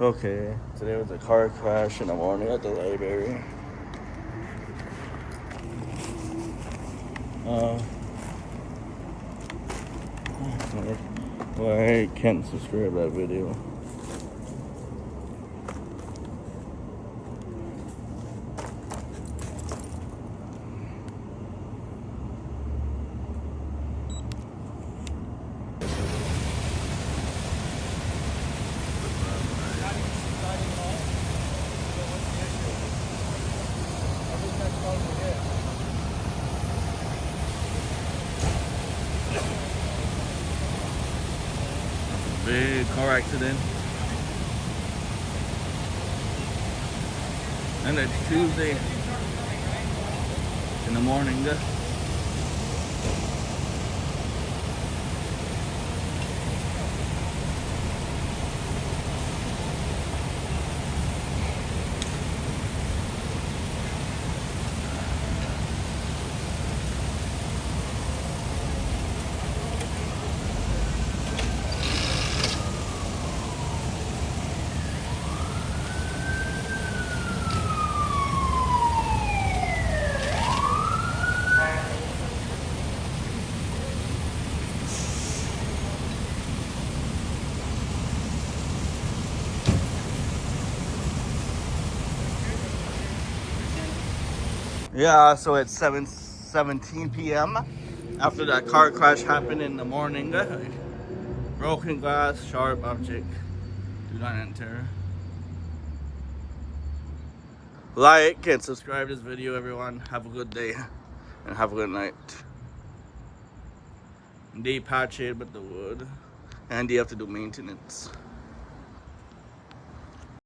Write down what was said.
Okay, today was a car crash in the morning at the library. Well, I can't subscribe that video. Big car accident. And it's Tuesday in the morning. Yeah, so it's 7:17 p.m. after that car crash happened in the morning. Broken glass, sharp object. Do not enter. Like and subscribe to this video, everyone. Have a good day and have a good night. They patch it with the wood and they have to do maintenance.